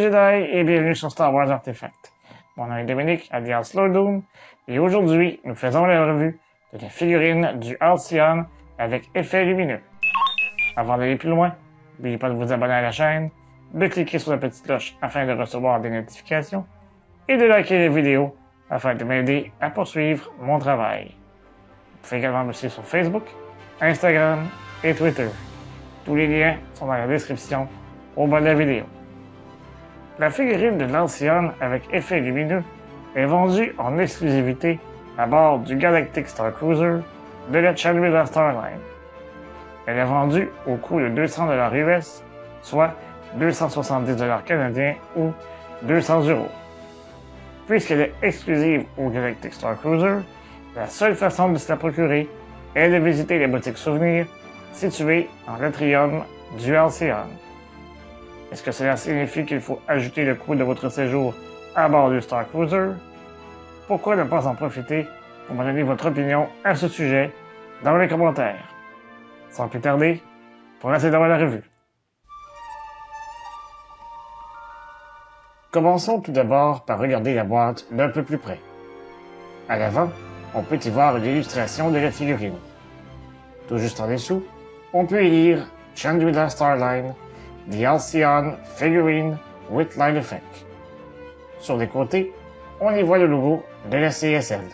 Jedi et bienvenue sur Star Wars Artefact. Mon nom est Dominique, alias Slowdoom, et aujourd'hui, nous faisons la revue de la figurine du Halcyon avec effet lumineux. Avant d'aller plus loin, n'oubliez pas de vous abonner à la chaîne, de cliquer sur la petite cloche afin de recevoir des notifications, et de liker la vidéo afin de m'aider à poursuivre mon travail. Vous pouvez également me suivre sur Facebook, Instagram et Twitter. Tous les liens sont dans la description au bas de la vidéo. La figurine de l'Halcyon avec effet lumineux est vendue en exclusivité à bord du Galactic Star Cruiser de la Chandrila Star Line. Elle est vendue au coût de 200 $ US, soit 270 $ canadiens ou 200 €. Puisqu'elle est exclusive au Galactic Star Cruiser, la seule façon de se la procurer est de visiter les boutiques souvenirs situées dans l'atrium du Halcyon. Est-ce que cela signifie qu'il faut ajouter le coût de votre séjour à bord du Star Cruiser? Pourquoi ne pas en profiter pour me donner votre opinion à ce sujet dans les commentaires? Sans plus tarder, procédons à la revue. Commençons tout d'abord par regarder la boîte d'un peu plus près. À l'avant, on peut y voir une illustration de la figurine. Tout juste en dessous, on peut y lire Chandrila Star Line, The Halcyon Figurine with Light Effect. Sur les côtés, on y voit le logo de la CSL.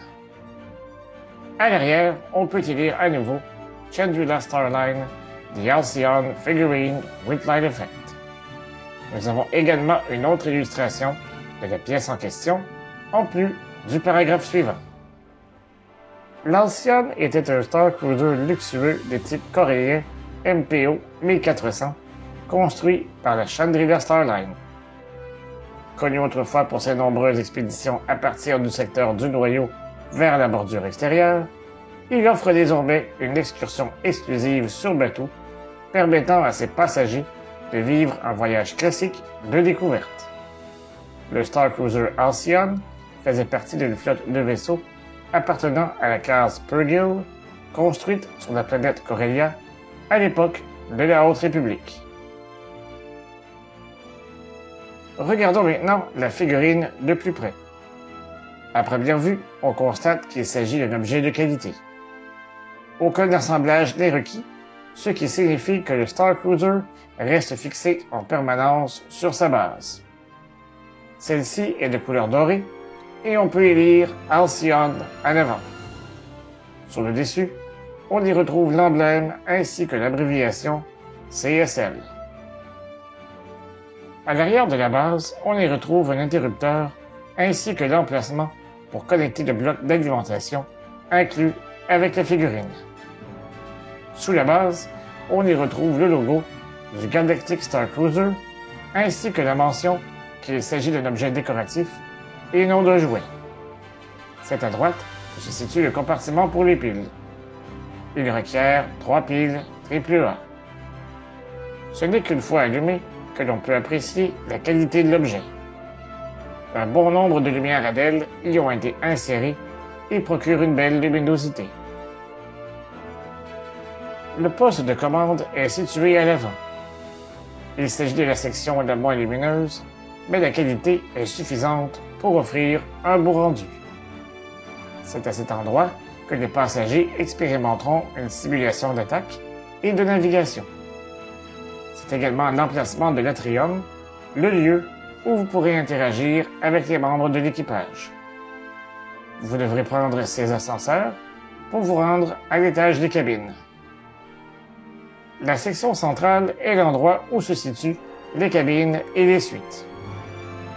À l'arrière, on peut y lire à nouveau Chandrila Star Line, The Halcyon Figurine with Light Effect. Nous avons également une autre illustration de la pièce en question, en plus du paragraphe suivant. L'Halcyon était un Star Cruiser luxueux de type coréen MPO 1400, construit par la Chandrila Star Line. Connu autrefois pour ses nombreuses expéditions à partir du secteur du noyau vers la bordure extérieure, il offre désormais une excursion exclusive sur bateau, permettant à ses passagers de vivre un voyage classique de découverte. Le Star Cruiser Halcyon faisait partie d'une flotte de vaisseaux appartenant à la classe Purrgil, construite sur la planète Corellia à l'époque de la Haute République. Regardons maintenant la figurine de plus près. À première vue, on constate qu'il s'agit d'un objet de qualité. Aucun assemblage n'est requis, ce qui signifie que le Star Cruiser reste fixé en permanence sur sa base. Celle-ci est de couleur dorée et on peut y lire Halcyon en avant. Sur le dessus, on y retrouve l'emblème ainsi que l'abréviation CSL. À l'arrière de la base, on y retrouve un interrupteur ainsi que l'emplacement pour connecter le bloc d'alimentation inclus avec la figurine. Sous la base, on y retrouve le logo du Galactic Star Cruiser ainsi que la mention qu'il s'agit d'un objet décoratif et non d'un jouet. C'est à droite que se situe le compartiment pour les piles. Il requiert 3 piles AAA. Ce n'est qu'une fois allumé que l'on peut apprécier la qualité de l'objet. Un bon nombre de lumières à DEL y ont été insérées et procurent une belle luminosité. Le poste de commande est situé à l'avant. Il s'agit de la section la moins lumineuse, mais la qualité est suffisante pour offrir un beau rendu. C'est à cet endroit que les passagers expérimenteront une simulation d'attaque et de navigation. C'est également l'emplacement de l'atrium, le lieu où vous pourrez interagir avec les membres de l'équipage. Vous devrez prendre ces ascenseurs pour vous rendre à l'étage des cabines. La section centrale est l'endroit où se situent les cabines et les suites.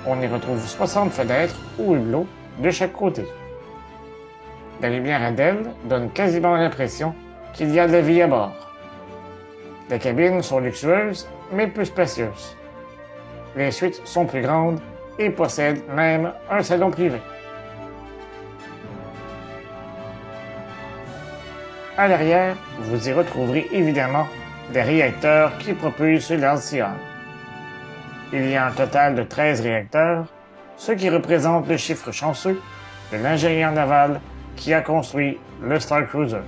On y retrouve 60 fenêtres ou hublots de chaque côté. La lumière à DEL donne quasiment l'impression qu'il y a de la vie à bord. Les cabines sont luxueuses, mais peu spacieuses. Les suites sont plus grandes et possèdent même un salon privé. À l'arrière, vous y retrouverez évidemment des réacteurs qui propulsent l'Halcyon. Il y a un total de 13 réacteurs, ce qui représente le chiffre chanceux de l'ingénieur naval qui a construit le Star Cruiser.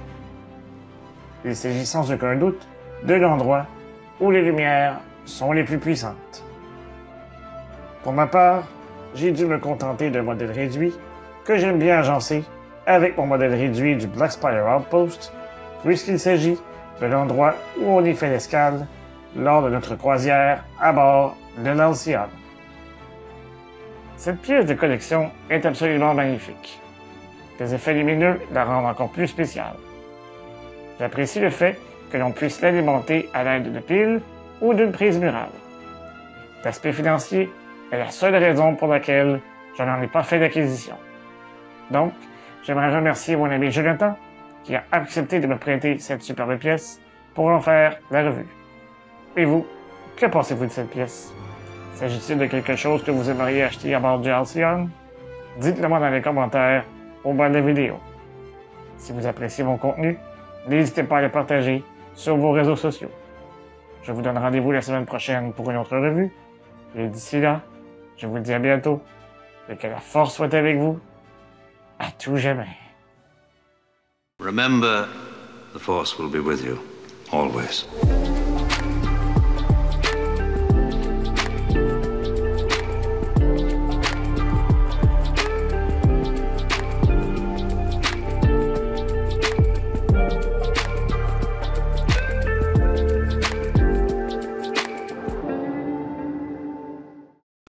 Il s'agit sans aucun doute de l'endroit où les lumières sont les plus puissantes. Pour ma part, j'ai dû me contenter d'un modèle réduit que j'aime bien agencer avec mon modèle réduit du Black Spire Outpost, puisqu'il s'agit de l'endroit où on y fait l'escale lors de notre croisière à bord de l'Alcyon. Cette pièce de collection est absolument magnifique. Les effets lumineux la rendent encore plus spéciale. J'apprécie le fait que l'on puisse l'alimenter à l'aide de piles ou d'une prise murale. L'aspect financier est la seule raison pour laquelle je n'en ai pas fait d'acquisition. Donc, j'aimerais remercier mon ami Jonathan qui a accepté de me prêter cette superbe pièce pour en faire la revue. Et vous, que pensez-vous de cette pièce? S'agit-il de quelque chose que vous aimeriez acheter à bord du Halcyon? Dites-le moi dans les commentaires au bas de la vidéo. Si vous appréciez mon contenu, n'hésitez pas à le partager sur vos réseaux sociaux. Je vous donne rendez-vous la semaine prochaine pour une autre revue. Et d'ici là, je vous dis à bientôt et que la force soit avec vous à tout jamais. Remember, the Force will be with you, always.